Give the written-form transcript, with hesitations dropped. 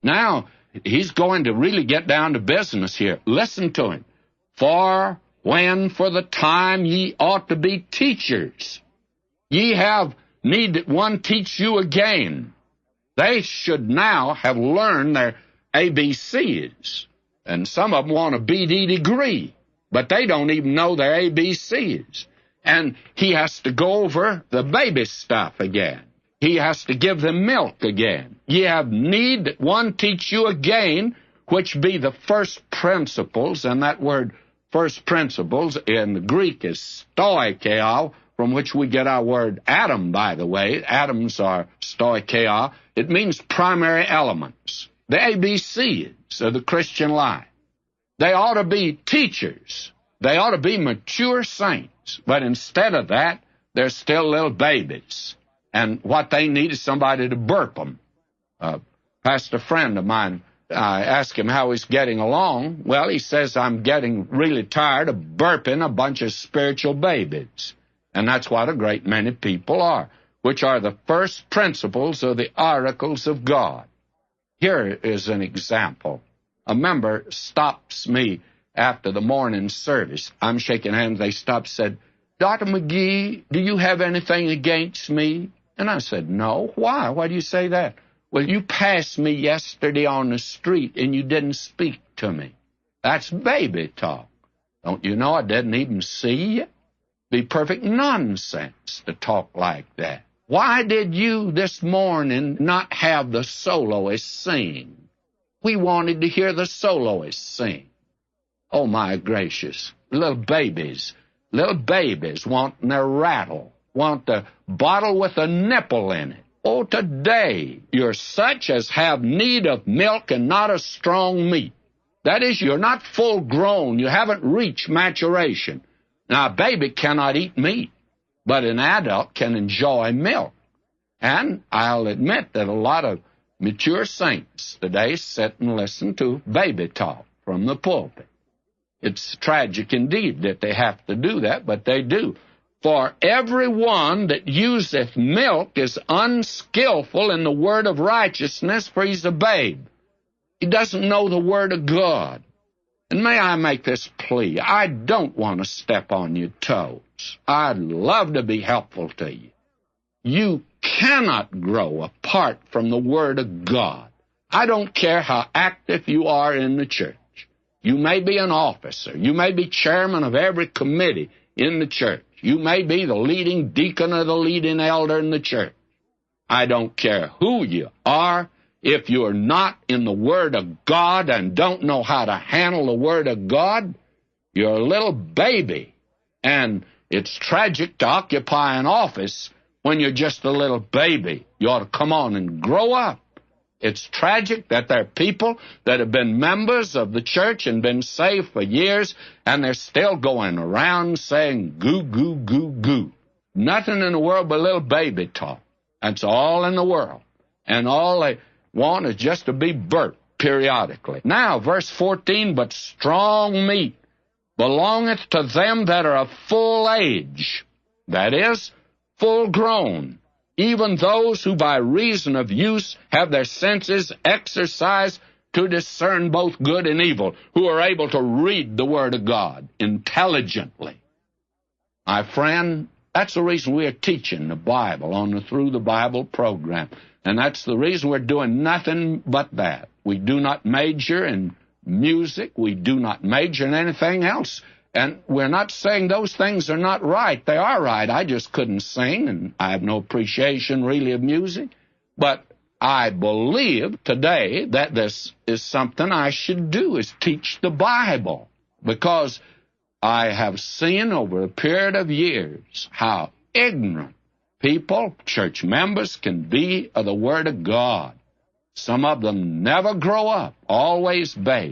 Now, he's going to really get down to business here. Listen to him. For the time ye ought to be teachers, ye have need that one teach you again. They should now have learned their ABCs. And some of them want a BD degree, but they don't even know their ABCs. And he has to go over the baby stuff again. He has to give them milk again. Ye have need that one teach you again, which be the first principles, and that word first principles in the Greek is stoicheia, from which we get our word atom, by the way. Atoms are stoicheia. It means primary elements, the ABCs of the Christian life. They ought to be teachers. They ought to be mature saints. But instead of that, they're still little babies. And what they need is somebody to burp them. Pastor friend of mine, I asked him how he's getting along. Well, he says, I'm getting really tired of burping a bunch of spiritual babies. And that's what a great many people are, which are the first principles of the oracles of God. Here is an example. A member stops me after the morning service. I'm shaking hands. They stopped, said, Dr. McGee, do you have anything against me? And I said, no. Why? Why do you say that? Well, you passed me yesterday on the street and you didn't speak to me. That's baby talk. Don't you know I didn't even see you? Be perfect nonsense to talk like that. Why did you this morning not have the soloist sing? We wanted to hear the soloist sing. Oh, my gracious. Little babies wanting their rattle, want the bottle with a nipple in it. Oh, today you're such as have need of milk and not of strong meat. That is, you're not full grown. You haven't reached maturation. Now, a baby cannot eat meat, but an adult can enjoy milk. And I'll admit that a lot of mature saints today sit and listen to baby talk from the pulpit. It's tragic indeed that they have to do that, but they do. For everyone that useth milk is unskillful in the word of righteousness, for he's a babe. He doesn't know the word of God. And may I make this plea? I don't want to step on your toes. I'd love to be helpful to you. You cannot grow apart from the Word of God. I don't care how active you are in the church. You may be an officer. You may be chairman of every committee in the church. You may be the leading deacon or the leading elder in the church. I don't care who you are. If you're not in the Word of God and don't know how to handle the Word of God, you're a little baby. And it's tragic to occupy an office when you're just a little baby. You ought to come on and grow up. It's tragic that there are people that have been members of the church and been saved for years, and they're still going around saying, goo, goo, goo, goo. Nothing in the world but little baby talk. That's all in the world. And all they want is just to be burped periodically. Now, verse 14, but strong meat belongeth to them that are of full age, that is, full grown, even those who by reason of use have their senses exercised to discern both good and evil, who are able to read the Word of God intelligently. My friend, that's the reason we are teaching the Bible on the Through the Bible program. And that's the reason we're doing nothing but that. We do not major in music. We do not major in anything else. And we're not saying those things are not right. They are right. I just couldn't sing, and I have no appreciation really of music. But I believe today that this is something I should do, is teach the Bible. Because I have seen over a period of years how ignorant people, church members, can be of the Word of God. Some of them never grow up, always babes.